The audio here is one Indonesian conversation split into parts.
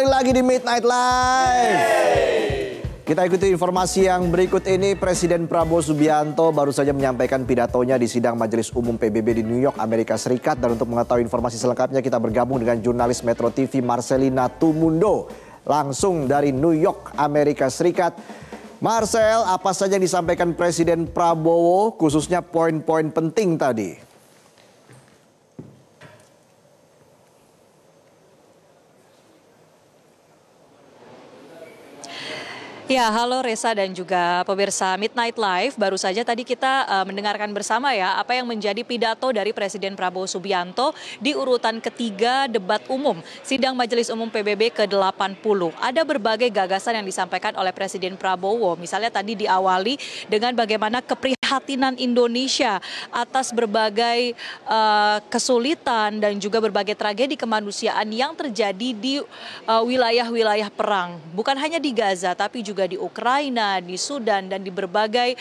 kembali lagi di Midnight Live. Kita ikuti informasi yang berikut ini. Presiden Prabowo Subianto baru saja menyampaikan pidatonya di sidang Majelis Umum PBB di New York, Amerika Serikat. Dan untuk mengetahui informasi selengkapnya kita bergabung dengan jurnalis Metro TV Marcelina Tumundo. Langsung dari New York, Amerika Serikat. Marcel, apa saja yang disampaikan Presiden Prabowo, khususnya poin-poin penting tadi? Ya, halo Reza dan juga pemirsa Midnight Live. Baru saja tadi kita mendengarkan bersama ya apa yang menjadi pidato dari Presiden Prabowo Subianto di urutan ketiga debat umum sidang Majelis Umum PBB ke-80. Ada berbagai gagasan yang disampaikan oleh Presiden Prabowo. Misalnya tadi diawali dengan bagaimana keprihatinan Indonesia atas berbagai kesulitan dan juga berbagai tragedi kemanusiaan yang terjadi di wilayah-wilayah perang. Bukan hanya di Gaza, tapi juga di Ukraina, di Sudan, dan di berbagai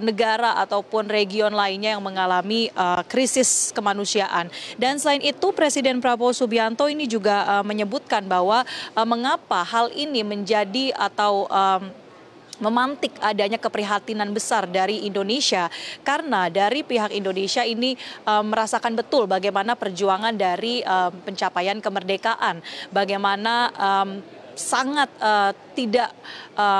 negara ataupun region lainnya yang mengalami krisis kemanusiaan. Dan selain itu, Presiden Prabowo Subianto ini juga menyebutkan bahwa mengapa hal ini menjadi atau memantik adanya keprihatinan besar dari Indonesia, karena dari pihak Indonesia ini merasakan betul bagaimana perjuangan dari pencapaian kemerdekaan, bagaimana sangat tidak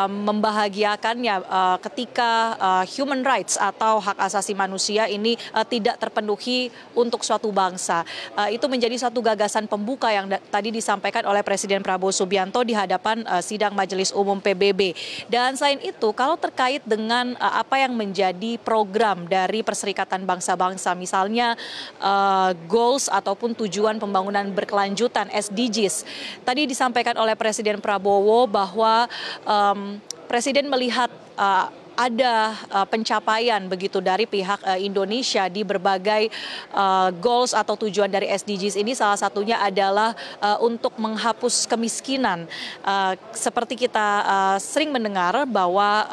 membahagiakannya ketika human rights atau hak asasi manusia ini tidak terpenuhi untuk suatu bangsa. Itu menjadi satu gagasan pembuka yang tadi disampaikan oleh Presiden Prabowo Subianto di hadapan sidang Majelis Umum PBB. Dan selain itu, kalau terkait dengan apa yang menjadi program dari Perserikatan Bangsa-Bangsa, misalnya goals ataupun tujuan pembangunan berkelanjutan SDGs, tadi disampaikan oleh Presiden Prabowo bahwa Presiden melihat ada pencapaian begitu dari pihak Indonesia di berbagai goals atau tujuan dari SDGs ini. Salah satunya adalah untuk menghapus kemiskinan. Seperti kita sering mendengar bahwa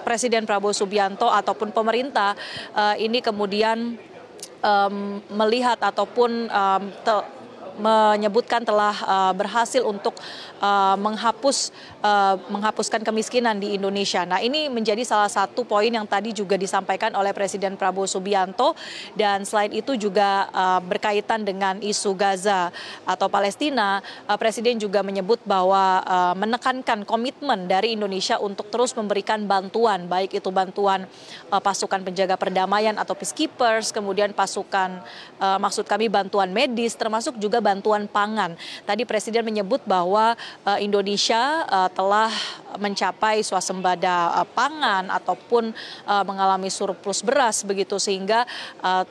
Presiden Prabowo Subianto ataupun pemerintah ini kemudian melihat ataupun menyebutkan telah berhasil untuk menghapuskan kemiskinan di Indonesia. Nah, ini menjadi salah satu poin yang tadi juga disampaikan oleh Presiden Prabowo Subianto. Dan selain itu juga berkaitan dengan isu Gaza atau Palestina, Presiden juga menyebut bahwa menekankan komitmen dari Indonesia untuk terus memberikan bantuan, baik itu bantuan pasukan penjaga perdamaian atau peacekeepers, kemudian pasukan, maksud kami bantuan medis, termasuk juga bantuan pangan. Tadi Presiden menyebut bahwa Indonesia telah mencapai swasembada pangan ataupun mengalami surplus beras begitu, sehingga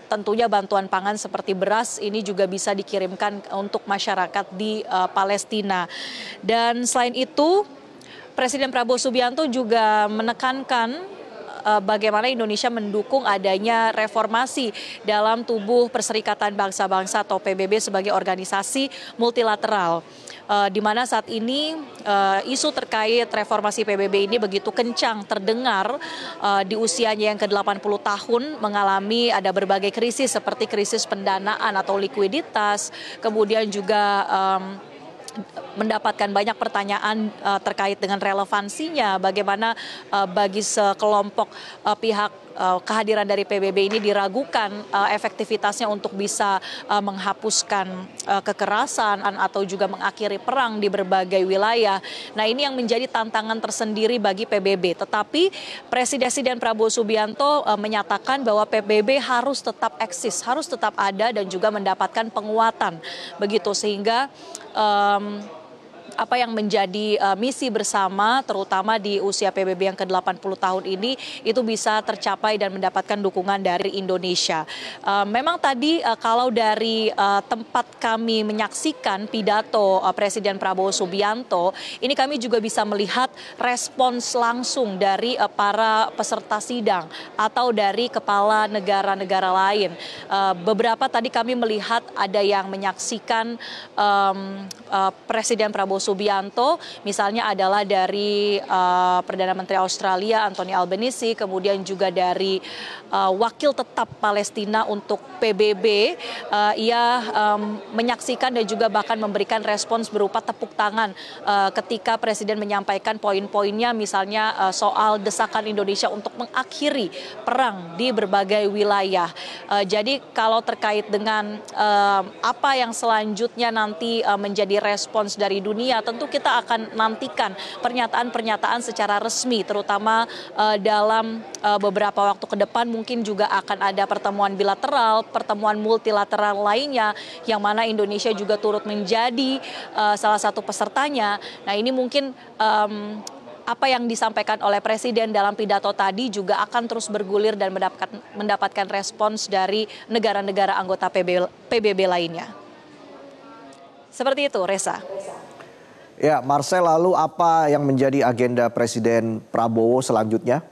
tentunya bantuan pangan seperti beras ini juga bisa dikirimkan untuk masyarakat di Palestina. Dan selain itu, Presiden Prabowo Subianto juga menekankan bagaimana Indonesia mendukung adanya reformasi dalam tubuh Perserikatan Bangsa-Bangsa atau PBB sebagai organisasi multilateral. Di mana saat ini isu terkait reformasi PBB ini begitu kencang terdengar di usianya yang ke-80 tahun, mengalami ada berbagai krisis seperti krisis pendanaan atau likuiditas, kemudian juga mendapatkan banyak pertanyaan terkait dengan relevansinya, bagaimana bagi sekelompok pihak kehadiran dari PBB ini diragukan efektivitasnya untuk bisa menghapuskan kekerasan atau juga mengakhiri perang di berbagai wilayah. Nah, ini yang menjadi tantangan tersendiri bagi PBB. Tetapi Presiden Prabowo Subianto menyatakan bahwa PBB harus tetap eksis, harus tetap ada dan juga mendapatkan penguatan. Begitu sehingga apa yang menjadi misi bersama terutama di usia PBB yang ke-80 tahun ini itu bisa tercapai dan mendapatkan dukungan dari Indonesia. Memang tadi kalau dari tempat kami menyaksikan pidato Presiden Prabowo Subianto, ini kami juga bisa melihat respons langsung dari para peserta sidang atau dari kepala negara-negara lain. Beberapa tadi kami melihat ada yang menyaksikan Presiden Prabowo Prabowo Subianto, misalnya adalah dari Perdana Menteri Australia Anthony Albanese, kemudian juga dari wakil tetap Palestina untuk PBB. Ia menyaksikan dan juga bahkan memberikan respons berupa tepuk tangan ketika Presiden menyampaikan poin-poinnya, misalnya soal desakan Indonesia untuk mengakhiri perang di berbagai wilayah. Jadi kalau terkait dengan apa yang selanjutnya nanti menjadi respons dari dunia, tentu kita akan nantikan pernyataan-pernyataan secara resmi, terutama dalam beberapa waktu ke depan. Mungkin juga akan ada pertemuan bilateral, pertemuan multilateral lainnya, yang mana Indonesia juga turut menjadi salah satu pesertanya. Nah, ini mungkin apa yang disampaikan oleh Presiden dalam pidato tadi juga akan terus bergulir dan mendapatkan respons dari negara-negara anggota PBB lainnya. Seperti itu, Reza. Ya, Marcel, lalu apa yang menjadi agenda Presiden Prabowo selanjutnya?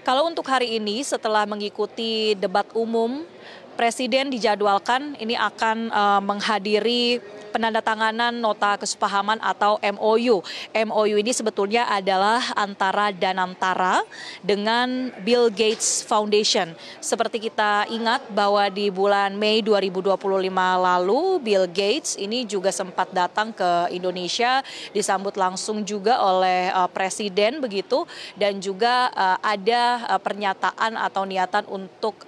Kalau untuk hari ini setelah mengikuti debat umum, Presiden dijadwalkan ini akan menghadiri penandatanganan nota kesepahaman atau MOU. MOU ini sebetulnya adalah antara Danantara dengan Bill Gates Foundation. Seperti kita ingat bahwa di bulan Mei 2025 lalu, Bill Gates ini juga sempat datang ke Indonesia, disambut langsung juga oleh Presiden begitu, dan juga ada pernyataan atau niatan untuk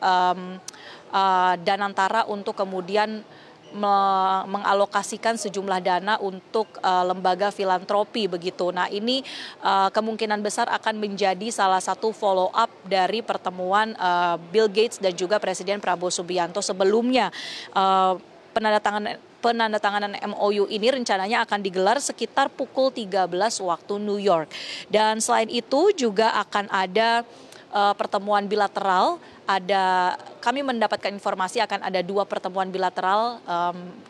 Danantara untuk kemudian mengalokasikan sejumlah dana untuk lembaga filantropi begitu. Nah, ini kemungkinan besar akan menjadi salah satu follow up dari pertemuan Bill Gates dan juga Presiden Prabowo Subianto sebelumnya. Penandatanganan MOU ini rencananya akan digelar sekitar pukul 13 waktu New York. Dan selain itu juga akan ada pertemuan bilateral. Kami mendapatkan informasi akan ada 2 pertemuan bilateral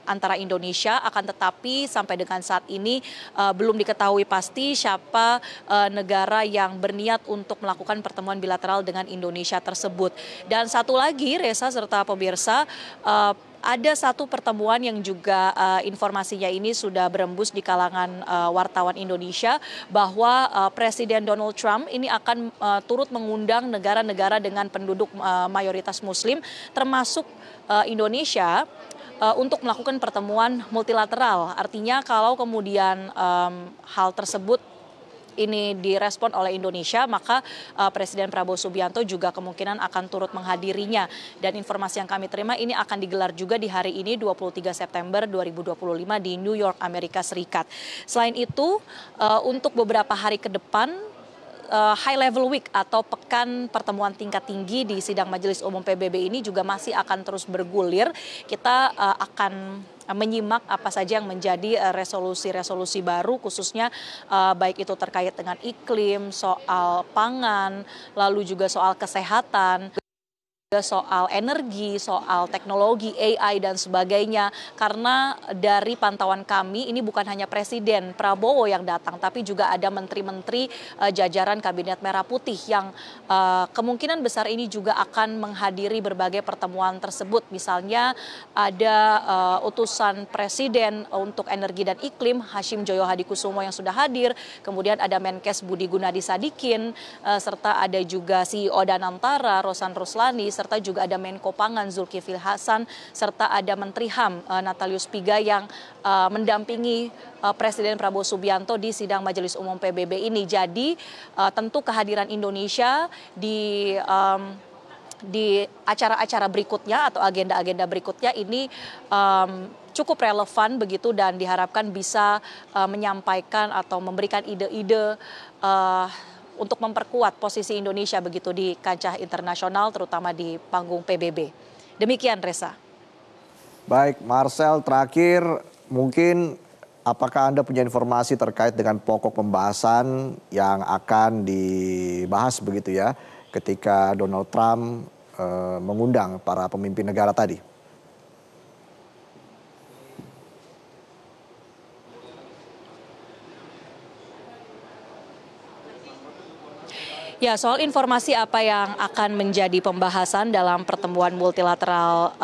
antara Indonesia, akan tetapi sampai dengan saat ini belum diketahui pasti siapa negara yang berniat untuk melakukan pertemuan bilateral dengan Indonesia tersebut. Dan satu lagi, Reza serta pemirsa, ada satu pertemuan yang juga informasinya ini sudah berembus di kalangan wartawan Indonesia, bahwa Presiden Donald Trump ini akan turut mengundang negara-negara dengan penduduk mayoritas Muslim, termasuk Indonesia, untuk melakukan pertemuan multilateral. Artinya kalau kemudian hal tersebut ini direspon oleh Indonesia, maka Presiden Prabowo Subianto juga kemungkinan akan turut menghadirinya. Dan informasi yang kami terima ini akan digelar juga di hari ini 23 September 2025 di New York, Amerika Serikat. Selain itu, untuk beberapa hari ke depan, High Level Week atau pekan pertemuan tingkat tinggi di sidang Majelis Umum PBB ini juga masih akan terus bergulir. Kita akan menyimak apa saja yang menjadi resolusi-resolusi baru, khususnya baik itu terkait dengan iklim, soal pangan, lalu juga soal kesehatan, soal energi, soal teknologi, AI dan sebagainya. Karena dari pantauan kami ini bukan hanya Presiden Prabowo yang datang, tapi juga ada menteri-menteri jajaran Kabinet Merah Putih yang kemungkinan besar ini juga akan menghadiri berbagai pertemuan tersebut. Misalnya ada utusan Presiden untuk energi dan iklim Hashim Joyo Hadikusumo yang sudah hadir, kemudian ada Menkes Budi Gunadi Sadikin, serta ada juga CEO Danantara Rosan Ruslani, serta juga ada Menko Pangan Zulkifli Hasan, serta ada Menteri HAM Natalius Pigai yang mendampingi Presiden Prabowo Subianto di sidang Majelis Umum PBB ini. Jadi tentu kehadiran Indonesia di acara-acara berikutnya atau agenda-agenda berikutnya ini cukup relevan begitu, dan diharapkan bisa menyampaikan atau memberikan ide-ide untuk memperkuat posisi Indonesia begitu di kancah internasional, terutama di panggung PBB. Demikian, Reza. Baik, Marcel, terakhir mungkin apakah Anda punya informasi terkait dengan pokok pembahasan yang akan dibahas begitu ya ketika Donald Trump mengundang para pemimpin negara tadi? Ya, soal informasi apa yang akan menjadi pembahasan dalam pertemuan multilateral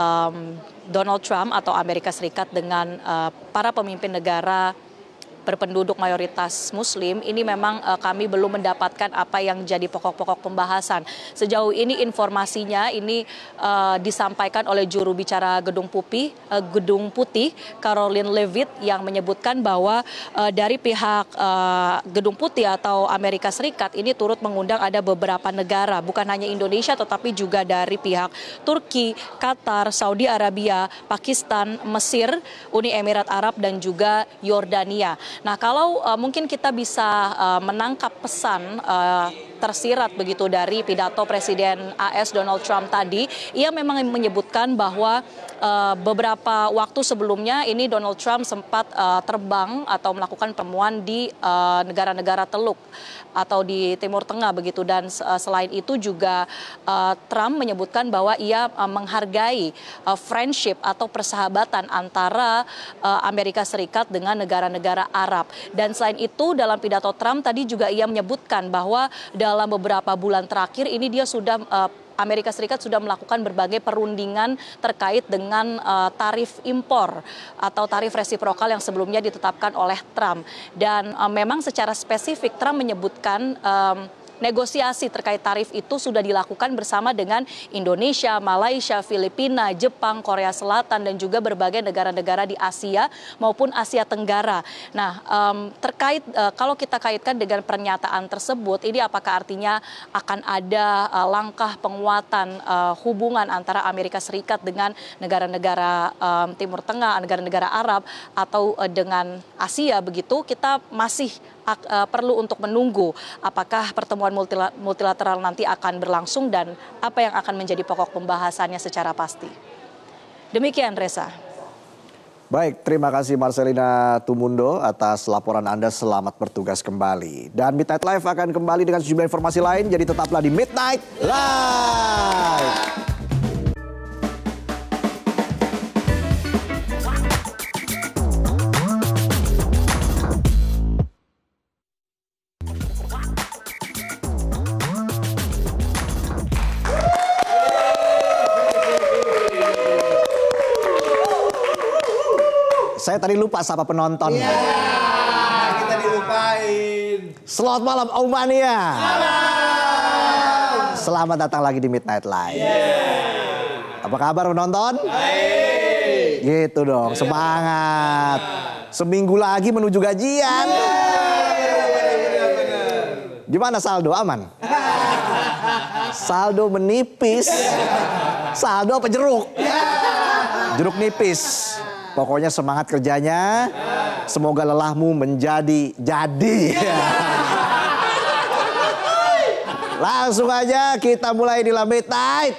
Donald Trump atau Amerika Serikat dengan para pemimpin negara berpenduduk mayoritas Muslim, ini memang kami belum mendapatkan apa yang jadi pokok-pokok pembahasan. Sejauh ini informasinya ini disampaikan oleh juru bicara Gedung Putih, Caroline Leavitt, yang menyebutkan bahwa dari pihak Gedung Putih atau Amerika Serikat ini turut mengundang ada beberapa negara, bukan hanya Indonesia tetapi juga dari pihak Turki, Qatar, Saudi Arabia, Pakistan, Mesir, Uni Emirat Arab, dan juga Yordania. Nah, kalau mungkin kita bisa menangkap pesan tersirat begitu dari pidato Presiden AS Donald Trump tadi, ia memang menyebutkan bahwa beberapa waktu sebelumnya ini Donald Trump sempat terbang atau melakukan pertemuan di negara-negara Teluk atau di Timur Tengah begitu, dan selain itu juga Trump menyebutkan bahwa ia menghargai friendship atau persahabatan antara Amerika Serikat dengan negara-negara Arab. Dan selain itu dalam pidato Trump tadi juga ia menyebutkan bahwa dalam beberapa bulan terakhir ini dia sudah Amerika Serikat sudah melakukan berbagai perundingan terkait dengan tarif impor atau tarif resiprokal yang sebelumnya ditetapkan oleh Trump. Dan memang secara spesifik Trump menyebutkan negosiasi terkait tarif itu sudah dilakukan bersama dengan Indonesia, Malaysia, Filipina, Jepang, Korea Selatan, dan juga berbagai negara-negara di Asia maupun Asia Tenggara. Nah, terkait kalau kita kaitkan dengan pernyataan tersebut, ini apakah artinya akan ada langkah penguatan hubungan antara Amerika Serikat dengan negara-negara Timur Tengah, negara-negara Arab, atau dengan Asia begitu, kita masih perlu untuk menunggu apakah pertemuan multilateral nanti akan berlangsung dan apa yang akan menjadi pokok pembahasannya secara pasti. Demikian, Reza. Baik, terima kasih Marcelina Tumundo atas laporan Anda. Selamat bertugas kembali. Dan Midnight Live akan kembali dengan sejumlah informasi lain, jadi tetaplah di Midnight Live. Saya tadi lupa sapa penonton. Kita dilupain. Selamat malam Omania. Selamat datang lagi di Midnight Live. Apa kabar penonton? Baik. Gitu dong, semangat. Seminggu lagi menuju gajian. Gimana saldo, aman? Saldo menipis. Saldo apa jeruk? Jeruk nipis. Pokoknya semangat kerjanya, semoga lelahmu menjadi jadi. Langsung aja kita mulai di Midnight Live.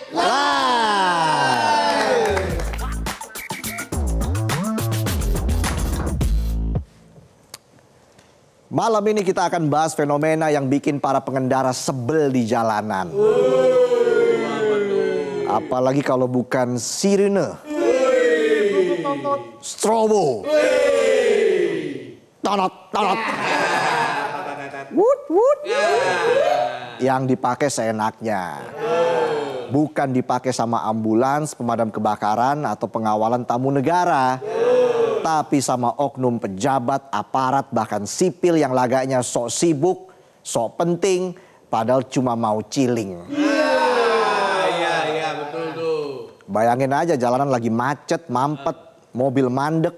Malam ini kita akan bahas fenomena yang bikin para pengendara sebel di jalanan. Apalagi kalau bukan sirine. Strobo, tonot, wut, yang dipakai seenaknya, bukan dipakai sama ambulans, pemadam kebakaran atau pengawalan tamu negara, tapi sama oknum pejabat, aparat, bahkan sipil yang lagaknya sok sibuk, sok penting, padahal cuma mau chilling. Iya, betul tuh. Bayangin aja jalanan lagi macet, mampet. Mobil mandek,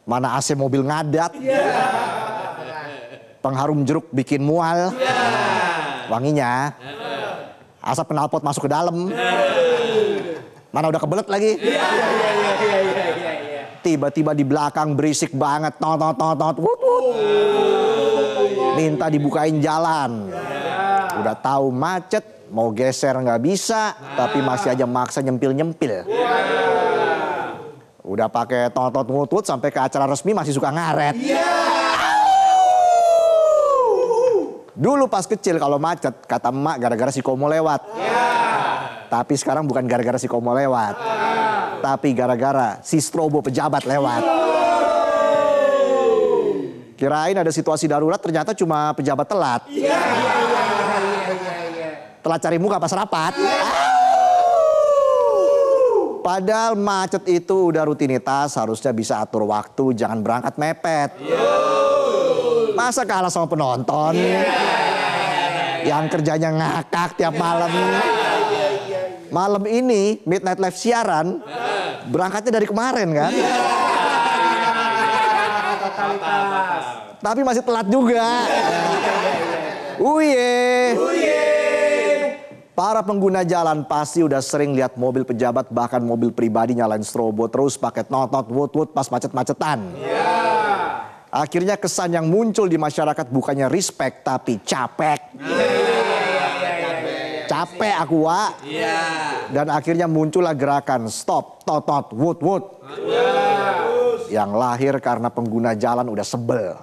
mana AC mobil ngadat, pengharum jeruk bikin mual, wanginya, asap knalpot masuk ke dalam, mana udah kebelet lagi, tiba-tiba di belakang berisik banget, tot, minta dibukain jalan, udah tahu macet, mau geser nggak bisa, tapi masih aja maksa nyempil-nyempil. Udah pakai totot ngutut sampai ke acara resmi masih suka ngaret. Dulu pas kecil kalau macet kata emak gara-gara si Komo lewat. Tapi sekarang bukan gara-gara si Komo lewat. Tapi gara-gara si Strobo pejabat lewat. Kirain ada situasi darurat, ternyata cuma pejabat telat. Telat cari muka pas rapat. Padahal macet itu udah rutinitas, harusnya bisa atur waktu, jangan berangkat mepet. Masa kalah sama penonton yang kerjanya ngakak tiap malam. Malam ini Midnight Live siaran, berangkatnya dari kemarin kan. Tapi masih telat juga. Para pengguna jalan pasti udah sering lihat mobil pejabat bahkan mobil pribadi nyalain strobo terus pakai notot wut-wut pas macet-macetan. Akhirnya kesan yang muncul di masyarakat bukannya respect tapi capek. Capek aku, Wak. Dan akhirnya muncullah gerakan stop totot wut-wut. Yang lahir karena pengguna jalan udah sebel.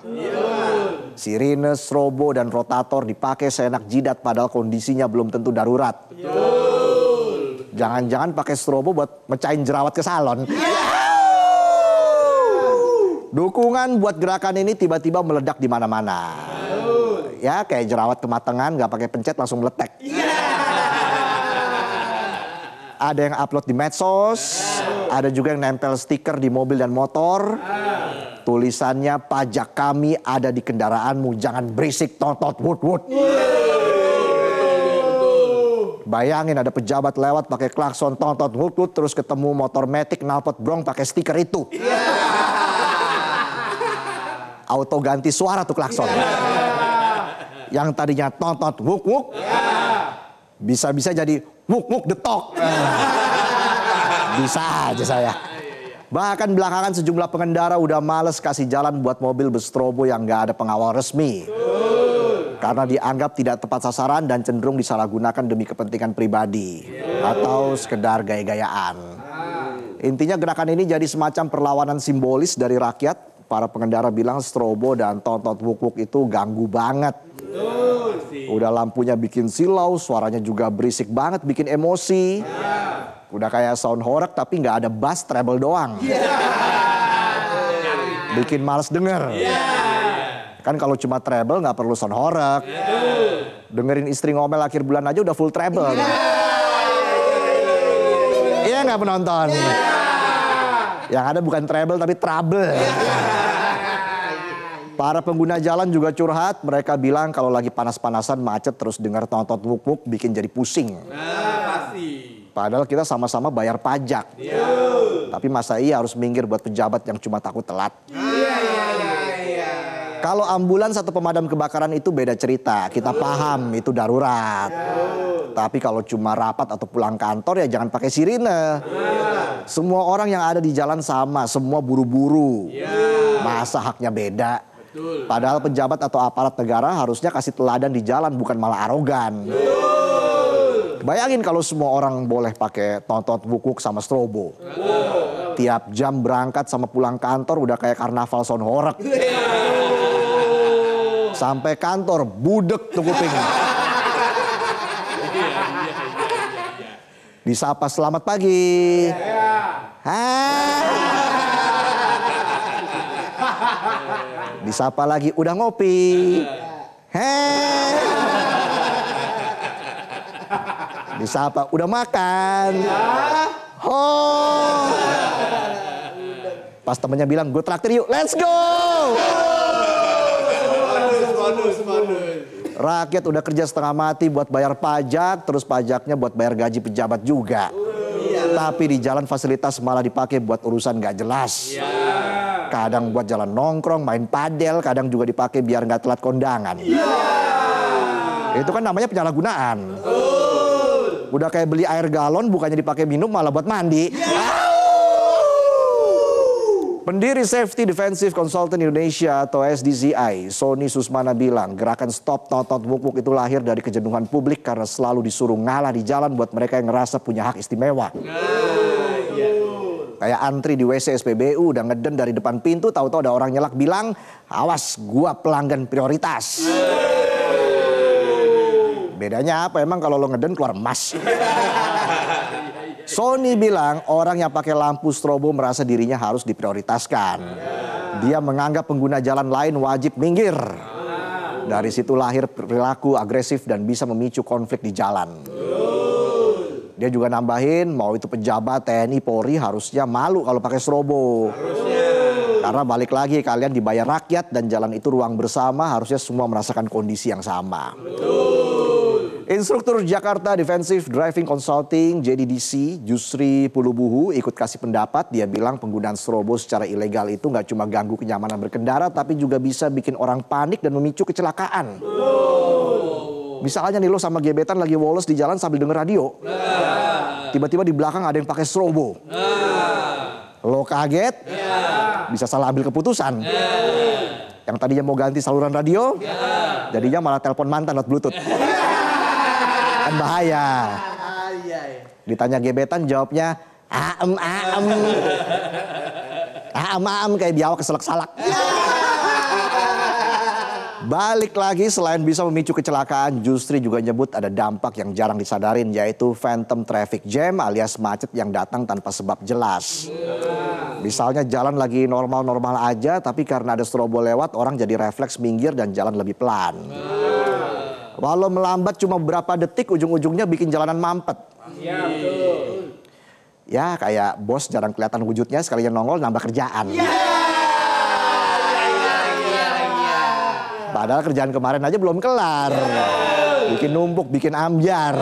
Sirine, strobo, dan rotator dipakai seenak jidat padahal kondisinya belum tentu darurat. Jangan-jangan pakai strobo buat mecahin jerawat ke salon. Dukungan buat gerakan ini tiba-tiba meledak di mana-mana. Ya kayak jerawat kematangan, nggak pakai pencet langsung meletek. Ada yang upload di medsos, ada juga yang nempel stiker di mobil dan motor. Tulisannya pajak kami ada di kendaraanmu, jangan berisik totot wut-wut. Bayangin ada pejabat lewat pakai klakson totot wut-wut terus ketemu motor metik knalpot brong pakai stiker itu. Auto ganti suara tuh klakson. Yang tadinya totot wuk-wuk bisa-bisa jadi wuk-wuk detok. Bisa aja saya. Bahkan belakangan sejumlah pengendara udah males kasih jalan buat mobil berstrobo yang nggak ada pengawal resmi. Karena dianggap tidak tepat sasaran dan cenderung disalahgunakan demi kepentingan pribadi. Atau sekedar gaya-gayaan. Intinya gerakan ini jadi semacam perlawanan simbolis dari rakyat. Para pengendara bilang strobo dan totot wuk-wuk itu ganggu banget. Udah lampunya bikin silau, suaranya juga berisik banget, bikin emosi. Udah kayak sound horeg tapi nggak ada bass treble doang. Bikin males denger. Kan kalau cuma treble nggak perlu sound horeg. Dengerin istri ngomel akhir bulan aja udah full treble. Iya nggak penonton? Yang ada bukan treble tapi trouble. Para pengguna jalan juga curhat, mereka bilang kalau lagi panas-panasan macet terus dengar tontot wuk-wuk bikin jadi pusing. Padahal kita sama-sama bayar pajak. Tapi masa iya harus minggir buat pejabat yang cuma takut telat? Kalau ambulans atau pemadam kebakaran itu beda cerita. Kita paham itu darurat. Tapi kalau cuma rapat atau pulang kantor ya jangan pakai sirine. Semua orang yang ada di jalan sama, semua buru-buru. Masa haknya beda? Padahal pejabat atau aparat negara harusnya kasih teladan di jalan bukan malah arogan. Bayangin kalau semua orang boleh pakai tontot wuk-wuk sama strobo. Tiap jam berangkat sama pulang kantor udah kayak karnaval sound horeg. Sampai kantor budek tuh kuping. Disapa selamat pagi. Disapa lagi udah ngopi. Disapa udah makan. Pas temennya bilang gue traktir yuk, let's go. Rakyat udah kerja setengah mati buat bayar pajak, terus pajaknya buat bayar gaji pejabat juga. Tapi di jalan fasilitas malah dipakai buat urusan gak jelas. Kadang buat jalan nongkrong, main padel, kadang juga dipakai biar gak telat kondangan. Itu kan namanya penyalahgunaan. Udah kayak beli air galon bukannya dipakai minum malah buat mandi. Pendiri Safety Defensive Consultant Indonesia atau SDCI, Sony Susmana bilang gerakan Stop Totot Wuk-Wuk itu lahir dari kejenuhan publik karena selalu disuruh ngalah di jalan buat mereka yang ngerasa punya hak istimewa. Kayak antri di WC SPBU udah ngeden dari depan pintu, tahu-tahu ada orang nyelak bilang, awas gua pelanggan prioritas. Bedanya apa emang kalau lo ngeden keluar emas? Sony bilang orang yang pakai lampu strobo merasa dirinya harus diprioritaskan. Dia menganggap pengguna jalan lain wajib minggir. Dari situ lahir perilaku agresif dan bisa memicu konflik di jalan. Dia juga nambahin mau itu pejabat TNI Polri harusnya malu kalau pakai strobo. Karena balik lagi kalian dibayar rakyat dan jalan itu ruang bersama, harusnya semua merasakan kondisi yang sama. Instruktur Jakarta Defensive Driving Consulting JDDC Jusri Pulubuhu ikut kasih pendapat. Dia bilang penggunaan strobo secara ilegal itu nggak cuma ganggu kenyamanan berkendara, tapi juga bisa bikin orang panik dan memicu kecelakaan. Misalnya nih lo sama gebetan lagi woles di jalan sambil denger radio. Tiba-tiba di belakang ada yang pakai strobo. Lo kaget, bisa salah ambil keputusan. Yang tadinya mau ganti saluran radio, jadinya malah telepon mantan lewat Bluetooth. Kan bahaya. Ditanya gebetan jawabnya aem kayak biawak keselak salak. Balik lagi, selain bisa memicu kecelakaan, Justri juga nyebut ada dampak yang jarang disadarin, yaitu phantom traffic jam alias macet yang datang tanpa sebab jelas. Misalnya jalan lagi normal-normal aja, tapi karena ada strobo lewat, orang jadi refleks minggir dan jalan lebih pelan. Walau melambat cuma beberapa detik, ujung-ujungnya bikin jalanan mampet. Ya kayak bos jarang kelihatan wujudnya, sekalinya nongol nambah kerjaan. Padahal kerjaan kemarin aja belum kelar. Bikin numpuk, bikin ambyar.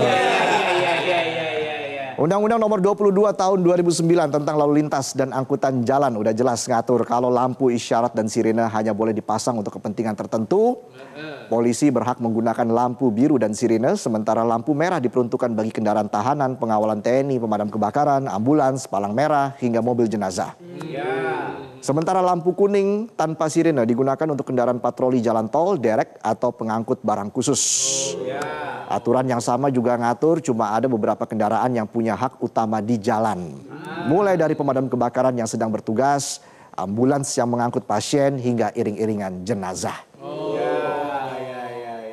Undang-Undang Nomor 22 Tahun 2009 tentang lalu lintas dan angkutan jalan udah jelas ngatur kalau lampu isyarat dan sirine hanya boleh dipasang untuk kepentingan tertentu. Polisi berhak menggunakan lampu biru dan sirine, sementara lampu merah diperuntukkan bagi kendaraan tahanan, pengawalan TNI, pemadam kebakaran, ambulans, palang merah, hingga mobil jenazah. Sementara lampu kuning tanpa sirine digunakan untuk kendaraan patroli jalan tol, derek, atau pengangkut barang khusus. Aturan yang sama juga ngatur cuma ada beberapa kendaraan yang punya hak utama di jalan. Mulai dari pemadam kebakaran yang sedang bertugas, ambulans yang mengangkut pasien, hingga iring-iringan jenazah.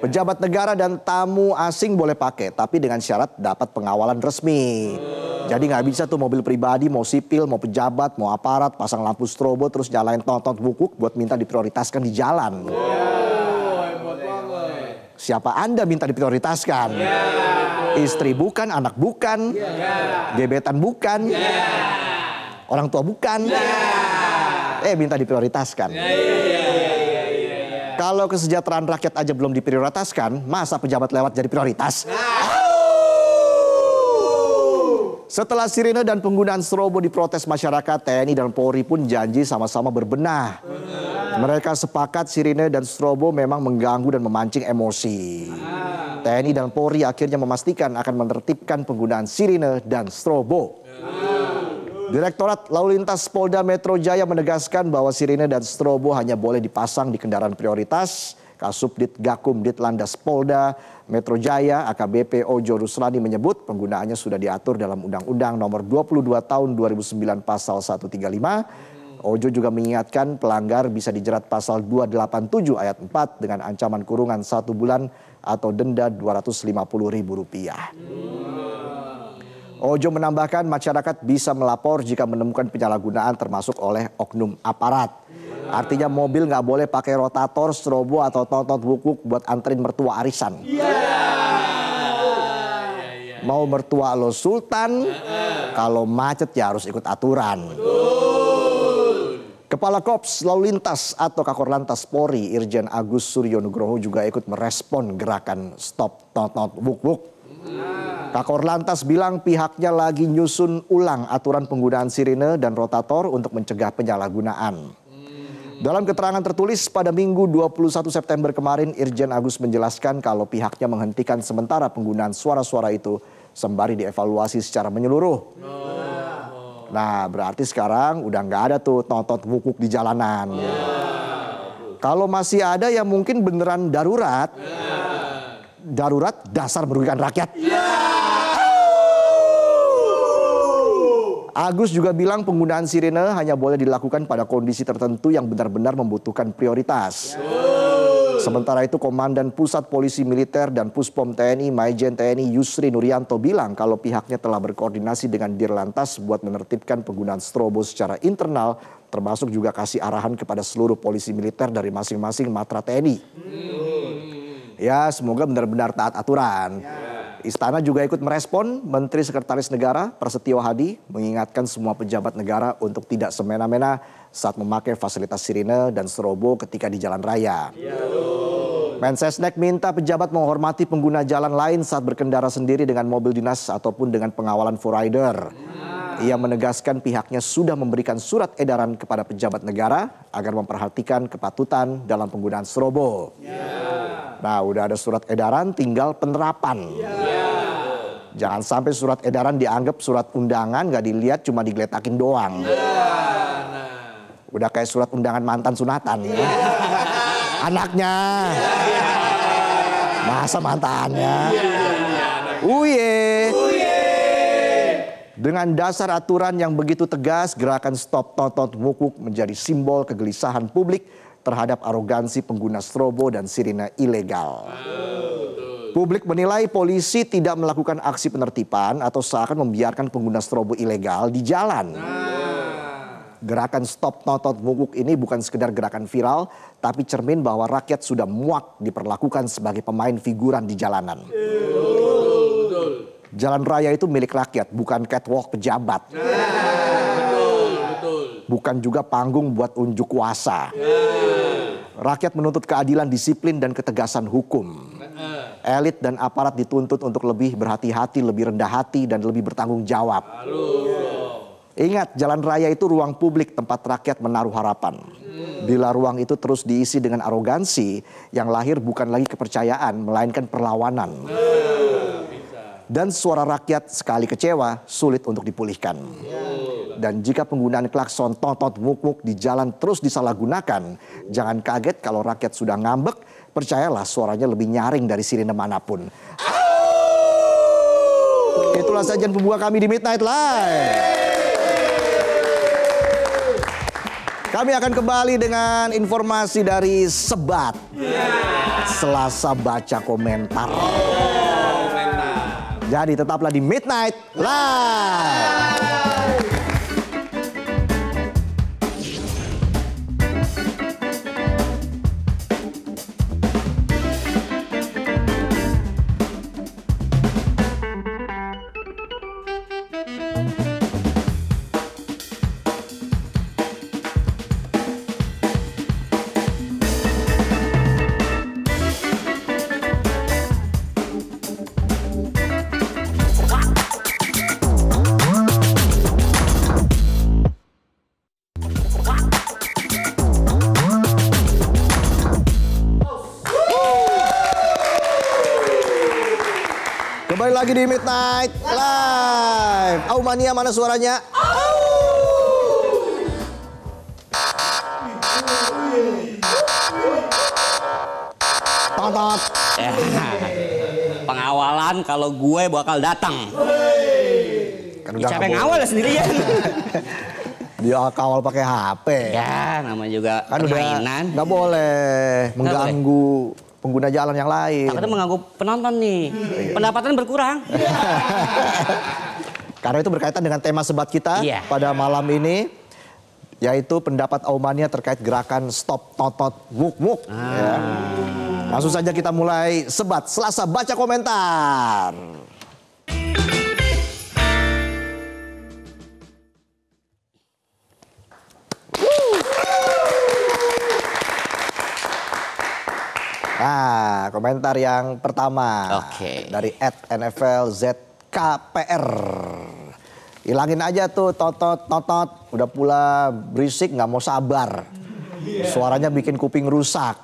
Pejabat negara dan tamu asing boleh pakai, tapi dengan syarat dapat pengawalan resmi. Jadi nggak bisa tuh mobil pribadi, mau sipil, mau pejabat, mau aparat, pasang lampu strobo terus nyalain tonton bukuk buat minta diprioritaskan di jalan. Siapa Anda minta diprioritaskan? Istri bukan, anak bukan, gebetan bukan, orang tua bukan, minta diprioritaskan. Kalau kesejahteraan rakyat aja belum diprioritaskan, masa pejabat lewat jadi prioritas? Setelah sirine dan penggunaan strobo diprotes masyarakat, TNI dan Polri pun janji sama-sama berbenah. Mereka sepakat sirine dan strobo memang mengganggu dan memancing emosi. TNI dan Polri akhirnya memastikan akan menertibkan penggunaan sirine dan strobo. Direktorat Lalu Lintas Polda Metro Jaya menegaskan bahwa sirine dan strobo hanya boleh dipasang di kendaraan prioritas. Kasubdit Gakum Ditlandas Polda Metro Jaya AKBP Ojo Ruslani menyebut penggunaannya sudah diatur dalam Undang-Undang Nomor 22 Tahun 2009 Pasal 135. Ojo juga mengingatkan pelanggar bisa dijerat pasal 287 ayat 4 dengan ancaman kurungan 1 bulan atau denda Rp250.000. Ojo menambahkan masyarakat bisa melapor jika menemukan penyalahgunaan termasuk oleh oknum aparat. Artinya mobil nggak boleh pakai rotator, strobo atau tonton bukuk buat anterin mertua arisan. Mau mertua lo sultan, kalau macet ya harus ikut aturan. Kepala Korps Lalu Lintas atau Kakor-Lantas Polri, Irjen Agus Suryo Nugroho juga ikut merespon gerakan Stop Tonton Buk-Buk. Kakor-Lantas bilang pihaknya lagi nyusun ulang aturan penggunaan sirine dan rotator untuk mencegah penyalahgunaan. Dalam keterangan tertulis pada Minggu 21 September kemarin, Irjen Agus menjelaskan kalau pihaknya menghentikan sementara penggunaan suara-suara itu sembari dievaluasi secara menyeluruh. Nah, berarti sekarang udah nggak ada tuh tonton bukuk di jalanan. Kalau masih ada ya mungkin beneran darurat. Darurat dasar merugikan rakyat. Agus juga bilang penggunaan sirine hanya boleh dilakukan pada kondisi tertentu yang benar-benar membutuhkan prioritas. Sementara itu Komandan Pusat Polisi Militer dan Puspom TNI Maijen TNI Yusri Nuryanto bilang kalau pihaknya telah berkoordinasi dengan Dirlantas buat menertibkan penggunaan strobo secara internal termasuk juga kasih arahan kepada seluruh polisi militer dari masing-masing matra TNI. Ya, semoga benar-benar taat aturan. Istana juga ikut merespon. Menteri Sekretaris Negara Prasetyo Hadi mengingatkan semua pejabat negara untuk tidak semena-mena saat memakai fasilitas sirine dan strobo ketika di jalan raya. Mensesnek minta pejabat menghormati pengguna jalan lain saat berkendara sendiri dengan mobil dinas ataupun dengan pengawalan rider. Ia menegaskan pihaknya sudah memberikan surat edaran kepada pejabat negara agar memperhatikan kepatutan dalam penggunaan strobo. Nah, udah ada surat edaran, tinggal penerapan. Jangan sampai surat edaran dianggap surat undangan, nggak dilihat, cuma digeletakin doang. Udah kayak surat undangan mantan sunatan. Ya. Anaknya. Masa mantannya. Uye. Dengan dasar aturan yang begitu tegas, gerakan Stop Totot Wuk-Wuk menjadi simbol kegelisahan publik terhadap arogansi pengguna strobo dan sirine ilegal. Publik menilai polisi tidak melakukan aksi penertiban atau seakan membiarkan pengguna strobo ilegal di jalan. Gerakan Stop Totot Wuk-Wuk ini bukan sekedar gerakan viral, tapi cermin bahwa rakyat sudah muak diperlakukan sebagai pemain figuran di jalanan. Jalan raya itu milik rakyat, bukan catwalk pejabat. Bukan juga panggung buat unjuk kuasa. Rakyat menuntut keadilan, disiplin, dan ketegasan hukum. Elit dan aparat dituntut untuk lebih berhati-hati, lebih rendah hati, dan lebih bertanggung jawab. Ingat, jalan raya itu ruang publik tempat rakyat menaruh harapan. Bila ruang itu terus diisi dengan arogansi, yang lahir bukan lagi kepercayaan, melainkan perlawanan. Dan suara rakyat sekali kecewa, sulit untuk dipulihkan. Dan jika penggunaan klakson totot wuk-wuk di jalan terus disalahgunakan, jangan kaget kalau rakyat sudah ngambek, percayalah suaranya lebih nyaring dari sirine manapun. Itulah sajian pembuka kami di Midnight Live. Kami akan kembali dengan informasi dari Sebat. Selasa baca komentar. Jadi tetaplah di Midnight Live. Kembali lagi di Midnight Live. Aumania mana suaranya? Tontot. Pengawalan kalau gue bakal datang. Kan Siapa yang ngawal sendirian? Dia kawal pakai HP. Ya, namanya juga Kan udah permainan. nggak boleh mengganggu pengguna jalan yang lain. Takutnya mengganggu penonton nih. Pendapatan berkurang. Karena itu berkaitan dengan tema sebat kita pada malam ini, yaitu pendapat Aumania terkait gerakan Stop Totot Wuk-Wuk. Ya. Langsung saja kita mulai sebat Selasa baca komentar. Nah, komentar yang pertama dari @NFLZKPR. Hilangin aja tuh totot, udah pula berisik nggak mau sabar. Suaranya bikin kuping rusak.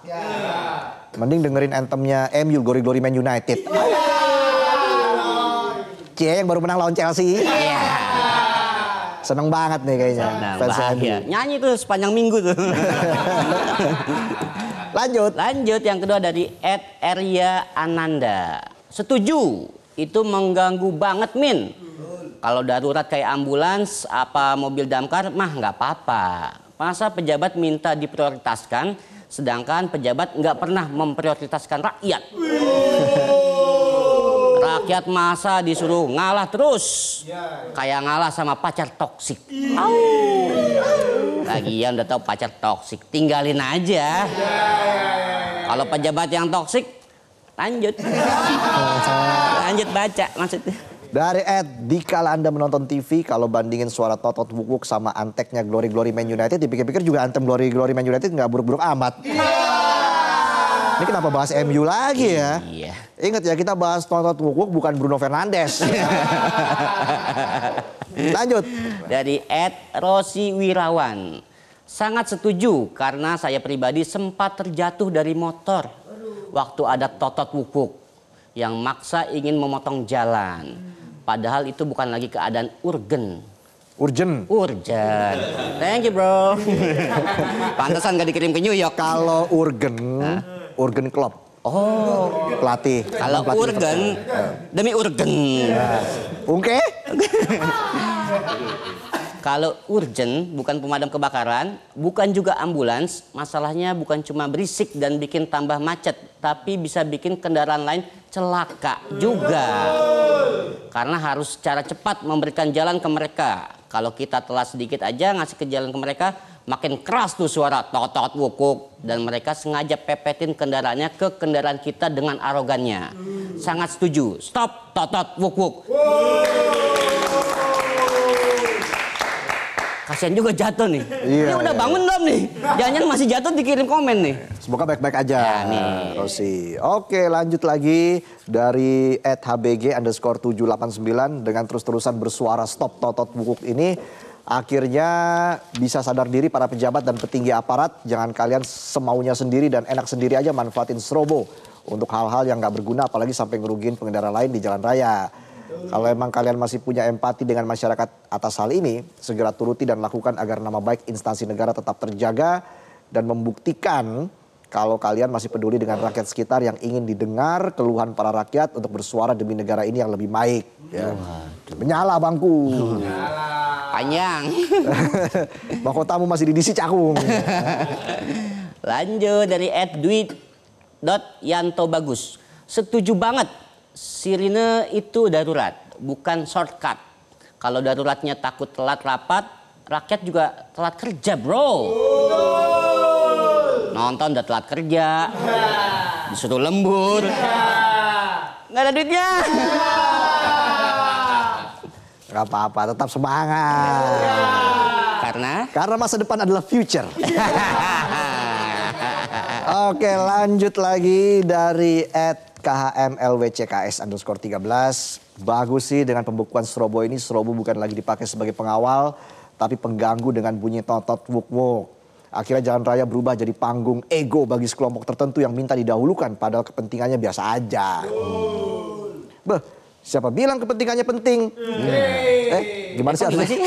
Mending dengerin anthemnya MU, Glory Glory Man United. Cie yang baru menang lawan Chelsea. Seneng banget nih kayaknya. Fans MU. Nyanyi tuh sepanjang minggu tuh. Lanjut yang kedua dari @Arya Ananda. Setuju, itu mengganggu banget Min. Kalau darurat kayak ambulans apa mobil damkar mah nggak apa-apa. Masa pejabat minta diprioritaskan, sedangkan pejabat nggak pernah memprioritaskan rakyat. Rakyat masa disuruh ngalah terus, kayak ngalah sama pacar toksik. Lagian udah tahu pacar toksik, tinggalin aja. Kalau pejabat yang toksik, lanjut. Lanjut baca maksudnya. Dari Dikala Anda menonton TV, kalau bandingin suara Totot Wuk Wuk sama anteknya Glory Glory Man United, dipikir-pikir juga antem Glory Glory Man United nggak buruk-buruk amat. Ini kenapa bahas MU lagi ya? Iya. Ingat ya, kita bahas Totot Wuk Wuk bukan Bruno Fernandes. Lanjut. Dari Rosi Wirawan. Sangat setuju karena saya pribadi sempat terjatuh dari motor waktu ada Totot Wuk Wuk yang maksa ingin memotong jalan. Padahal itu bukan lagi keadaan urgen. Urgent. Thank you bro. Pantesan gak dikirim ke New York. Kalau Urgen Klopp. Oh, Pelatih. kalau Pelatih urgen demi urgen. Oke. Kalau urgen bukan pemadam kebakaran, bukan juga ambulans, masalahnya bukan cuma berisik dan bikin tambah macet, tapi bisa bikin kendaraan lain celaka juga. Karena harus secara cepat memberikan jalan ke mereka. Kalau kita telat sedikit aja ngasih ke jalan ke mereka, makin keras tuh suara Totot Wuk Wuk. Dan mereka sengaja pepetin kendaraannya ke kendaraan kita dengan arogannya. Sangat setuju. Stop Totot Wuk Wuk. Kasian juga jatuh nih. Iya, Ini udah bangun belum nih? Jangan-jangan masih jatuh dikirim komen nih. Semoga baik-baik aja, Ya, nih. Rosi. Oke, lanjut lagi dari @hbg_789 dengan terus-terusan bersuara stop Totot Wuk Wuk ini. Akhirnya bisa sadar diri para pejabat dan petinggi aparat. Jangan kalian semaunya sendiri dan enak sendiri aja manfaatin strobo untuk hal-hal yang nggak berguna, apalagi sampai ngerugiin pengendara lain di jalan raya. Kalau emang kalian masih punya empati dengan masyarakat atas hal ini, segera turuti dan lakukan agar nama baik instansi negara tetap terjaga dan membuktikan kalau kalian masih peduli dengan rakyat sekitar yang ingin didengar keluhan para rakyat untuk bersuara demi negara ini yang lebih baik. Ya. Menyala bangku. Panjang. Mahkotamu masih di DC Cakung. Lanjut dari @dwi.yantobagus. Setuju banget. Sirine itu darurat, bukan shortcut. Kalau daruratnya takut telat rapat, rakyat juga telat kerja, bro. Nonton udah telat kerja, disuruh lembur, nggak ada duitnya. Gak apa-apa, tetap semangat. Karena masa depan adalah future. Oke, lanjut lagi dari @khmlwcks_13. Bagus sih dengan pembukuan strobo ini. Strobo bukan lagi dipakai sebagai pengawal, tapi pengganggu dengan bunyi Totot Wuk Wuk. Akhirnya jalan raya berubah jadi panggung ego bagi sekelompok tertentu yang minta didahulukan, padahal kepentingannya biasa aja. Beh, siapa bilang kepentingannya penting? Gimana sih harusnya?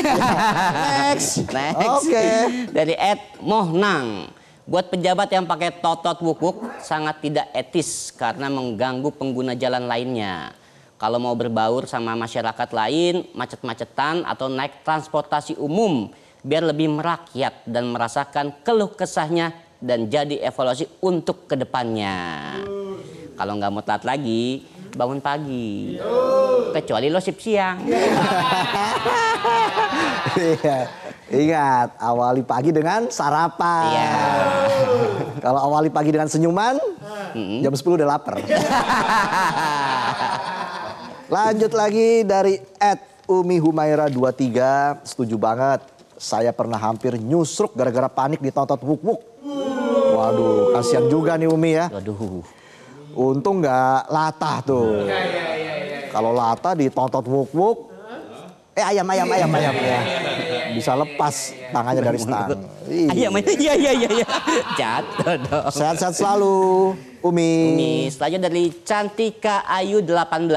Next. Oke. Dari @mohnang. Buat pejabat yang pakai Totot Wuk Wuk sangat tidak etis karena mengganggu pengguna jalan lainnya. Kalau mau berbaur sama masyarakat lain, macet-macetan atau naik transportasi umum biar lebih merakyat dan merasakan keluh kesahnya dan jadi evaluasi untuk kedepannya. Kalau nggak mau telat lagi, bangun pagi. Kecuali lo sip siang. Iya. Ingat, awali pagi dengan sarapan. Iya. Kalau awali pagi dengan senyuman, jam 10 udah lapar. Lanjut lagi dari @umihumaira23. Setuju banget. Saya pernah hampir nyusruk gara-gara panik di Totot Wuk Wuk. Waduh, kasihan juga nih Umi ya. Waduh. Untung nggak latah tuh. Kalau latah di Totot Wuk Wuk, ayam ya. Bisa lepas tangannya dari stang. Ayam, iya. Jatuh dong. Sehat-sehat selalu, Umi. Selanjutnya dari Cantika Ayu 18.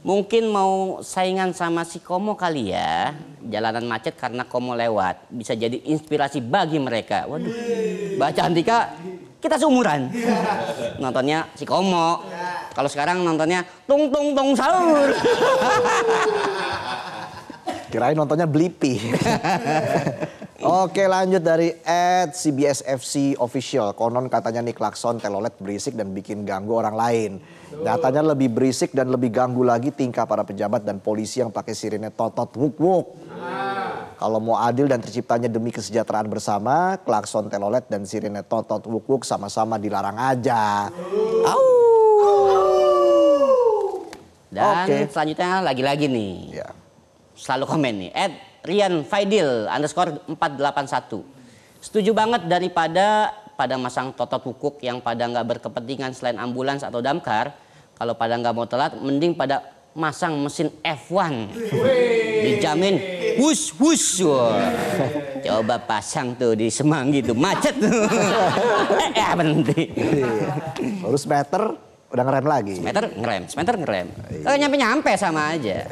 Mungkin mau saingan sama si Komo kali ya. Jalanan macet karena Komo lewat. Bisa jadi inspirasi bagi mereka. Waduh. Mbak Cantika, kita seumuran. Nontonnya si Komo. Kalau sekarang nontonnya tung tung tung sahur. Kirain nontonnya Blippi. Oke, lanjut dari @cbsfc official. Konon katanya nih klakson telolet berisik dan bikin ganggu orang lain. Datanya lebih berisik dan lebih ganggu lagi tingkah para pejabat dan polisi yang pakai sirine Totot Wuk Wuk. Kalau mau adil dan terciptanya demi kesejahteraan bersama, klakson telolet dan sirine totot wuk-wuk sama-sama dilarang aja. Au. Dan selanjutnya lagi-lagi nih. Ya. Selalu komen nih. @rianfaidil_481. Setuju banget daripada pada masang totot wuk-wuk yang pada nggak berkepentingan selain ambulans atau damkar. Kalau pada nggak mau telat, mending pada masang mesin F1. Dijamin wush wush. Coba pasang tuh di Semanggi tuh macet tuh. Berhenti. Terus meter udah ngerem lagi. Semeter ngerem. Kalau nyampe sama aja.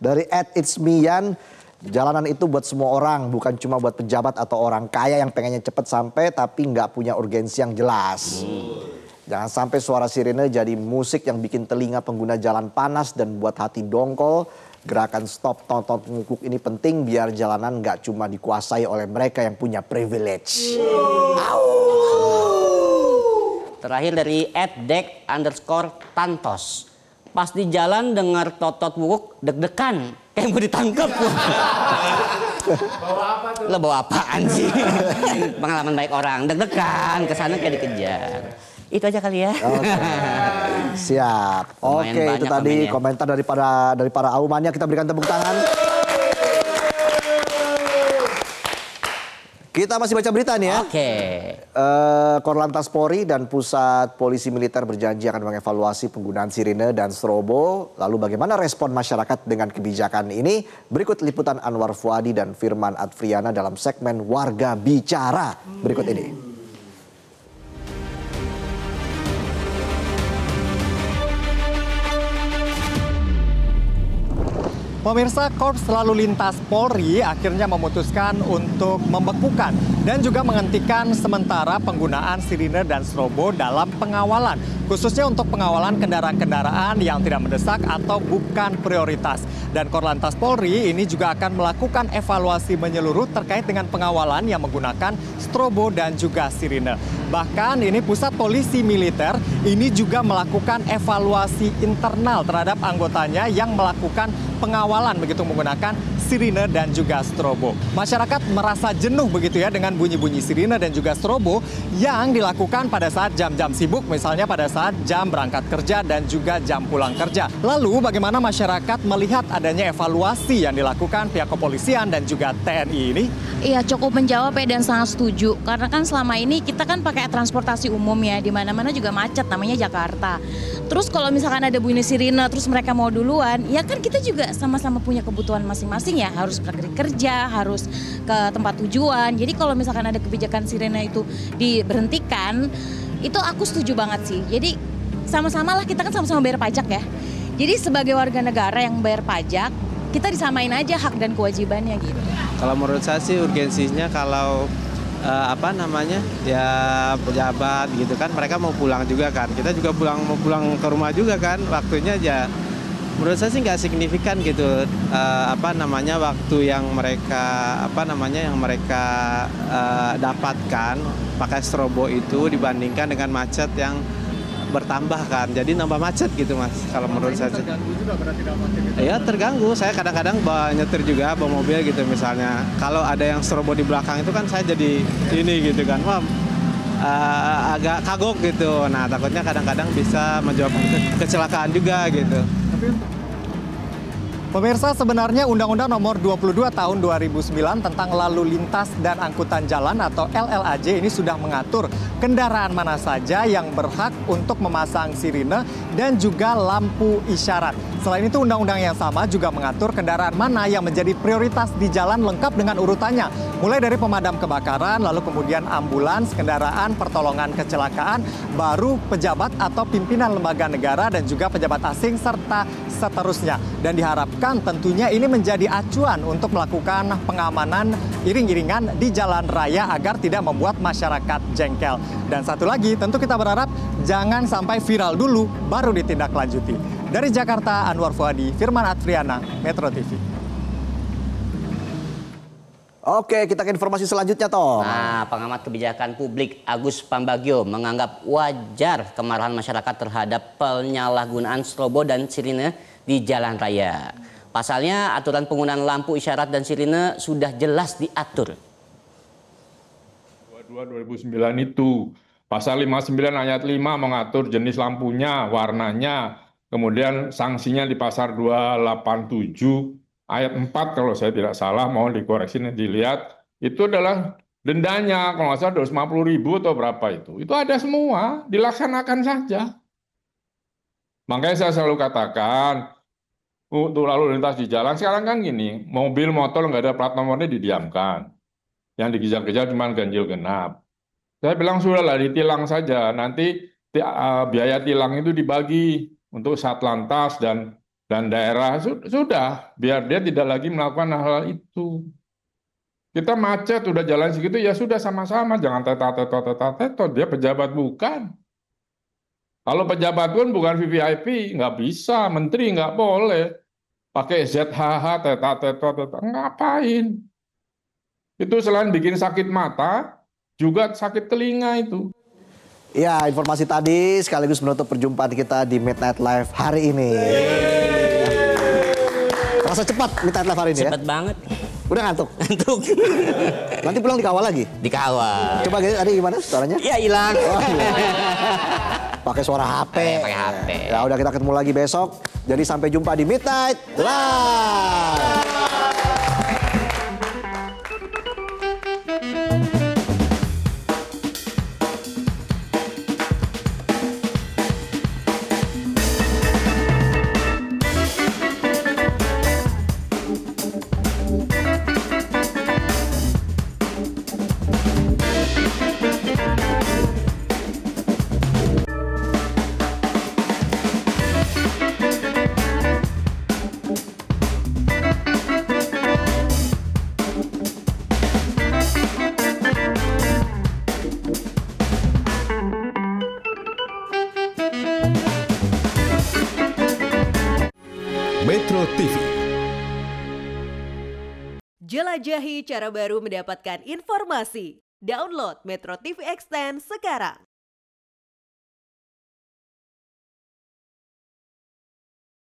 Dari @itsmian, jalanan itu buat semua orang, bukan cuma buat pejabat atau orang kaya yang pengennya cepet sampai tapi nggak punya urgensi yang jelas. Jangan sampai suara sirine jadi musik yang bikin telinga pengguna jalan panas dan buat hati dongkol. Gerakan stop totot wuk-wuk ini penting biar jalanan nggak cuma dikuasai oleh mereka yang punya privilege. Terakhir dari @dek_tantos. Pas di jalan dengar totot wuk deg-degan kayak mau ditangkap. Bawa apa tuh? Lo bawa apaan sih? Pengalaman baik orang deg-degan kesana kayak dikejar. Itu aja kali ya. Siap. Lumayan Oke, itu banyak tadi komennya. komentar dari para aumannya. Kita berikan tepuk tangan. Kita masih baca berita nih ya. Oke. Korlantas Polri dan Pusat Polisi Militer berjanji akan mengevaluasi penggunaan sirine dan strobo. Lalu bagaimana respon masyarakat dengan kebijakan ini? Berikut liputan Anwar Fuadi dan Firman Advriana dalam segmen Warga Bicara berikut ini. Pemirsa, Korps Lalu Lintas Polri akhirnya memutuskan untuk membekukan dan juga menghentikan sementara penggunaan sirine dan strobo dalam pengawalan. Khususnya untuk pengawalan kendaraan-kendaraan yang tidak mendesak atau bukan prioritas. Dan Korlantas Polri ini juga akan melakukan evaluasi menyeluruh terkait dengan pengawalan yang menggunakan strobo dan juga sirine. Bahkan ini Pusat Polisi Militer ini juga melakukan evaluasi internal terhadap anggotanya yang melakukan pengawalan begitu menggunakan sirine dan juga strobo. Masyarakat merasa jenuh begitu ya dengan bunyi-bunyi sirine dan juga strobo yang dilakukan pada saat jam-jam sibuk, misalnya pada saat jam berangkat kerja dan juga jam pulang kerja. Lalu bagaimana masyarakat melihat adanya evaluasi yang dilakukan pihak kepolisian dan juga TNI ini? Iya, cukup menjawab ya dan sangat setuju. Karena kan selama ini kita kan pakai transportasi umum ya, di mana-mana juga macet, namanya Jakarta. Terus kalau misalkan ada bunyi sirine, terus mereka mau duluan, ya kan kita juga sama-sama punya kebutuhan masing-masing ya, harus pergi kerja, harus ke tempat tujuan. Jadi kalau misalkan ada kebijakan sirine itu diberhentikan, itu aku setuju banget sih. Jadi sama-sama lah, kita kan sama-sama bayar pajak ya. Jadi sebagai warga negara yang bayar pajak, kita disamain aja hak dan kewajibannya gitu. Kalau menurut saya sih urgensinya kalau pejabat gitu kan, mereka mau pulang juga kan, kita juga mau pulang ke rumah juga kan, waktunya aja menurut saya sih nggak signifikan gitu, waktu yang mereka dapatkan pakai strobo itu dibandingkan dengan macet yang bertambah kan, jadi nambah macet gitu Mas. Kalau menurut saya Terganggu juga berarti dampaknya gitu. ya terganggu. Saya kadang-kadang nyetir juga bawa mobil gitu, misalnya kalau ada yang strobo di belakang itu kan saya jadi ini gitu kan, wah agak kagok gitu. Nah takutnya kadang-kadang bisa menyebabkan kecelakaan juga gitu. Pemirsa, sebenarnya Undang-Undang Nomor 22 Tahun 2009 tentang Lalu Lintas dan Angkutan Jalan atau LLAJ ini sudah mengatur kendaraan mana saja yang berhak untuk memasang sirine dan juga lampu isyarat. Selain itu, undang-undang yang sama juga mengatur kendaraan mana yang menjadi prioritas di jalan lengkap dengan urutannya. Mulai dari pemadam kebakaran, lalu kemudian ambulans, kendaraan pertolongan kecelakaan, baru pejabat atau pimpinan lembaga negara dan juga pejabat asing serta seterusnya. Dan diharapkan tentunya ini menjadi acuan untuk melakukan pengamanan iring-iringan di jalan raya agar tidak membuat masyarakat jengkel. Dan satu lagi, tentu kita berharap jangan sampai viral dulu baru ditindaklanjuti. Dari Jakarta, Anwar Fuadi, Firman Advriana, Metro TV. Oke, kita ke informasi selanjutnya, Tom. Nah, pengamat kebijakan publik Agus Pambagio menganggap wajar kemarahan masyarakat terhadap penyalahgunaan strobo dan sirine di jalan raya. Pasalnya aturan penggunaan lampu isyarat dan sirine sudah jelas diatur. 2009 itu pasal 59 ayat 5 mengatur jenis lampunya, warnanya, kemudian sanksinya di pasal 287 ayat 4 kalau saya tidak salah, mohon dikoreksi nanti dilihat, itu adalah dendanya kalau nggak salah 250.000 atau berapa itu ada semua, dilaksanakan saja. Makanya saya selalu katakan untuk lalu lintas di jalan sekarang kan gini, mobil motor nggak ada plat nomornya didiamkan. Yang dikejar-kejar cuma ganjil genap. Saya bilang sudahlah ditilang saja, nanti biaya tilang itu dibagi untuk Satlantas dan daerah, sudah, biar dia tidak lagi melakukan hal itu. Kita macet, udah jalan segitu, ya sudah sama-sama, jangan tetot, dia pejabat bukan. Kalau pejabat pun bukan VVIP, nggak bisa, menteri nggak boleh. Pakai ZHH, tetot, ngapain? Itu selain bikin sakit mata, juga sakit telinga itu. Ya, informasi tadi sekaligus menutup perjumpaan kita di Midnight Live hari ini. Terasa cepat Midnight Live hari ini ya? Cepet banget. Udah ngantuk? Ngantuk. Nanti pulang dikawal lagi? Dikawal. Coba tadi gimana suaranya? Ya hilang. Oh, iya. Pakai suara HP. Pakai HP. Ya udah, kita ketemu lagi besok. Jadi sampai jumpa di Midnight Live. Metro TV. Jelajahi cara baru mendapatkan informasi. Download Metro TV Extend sekarang.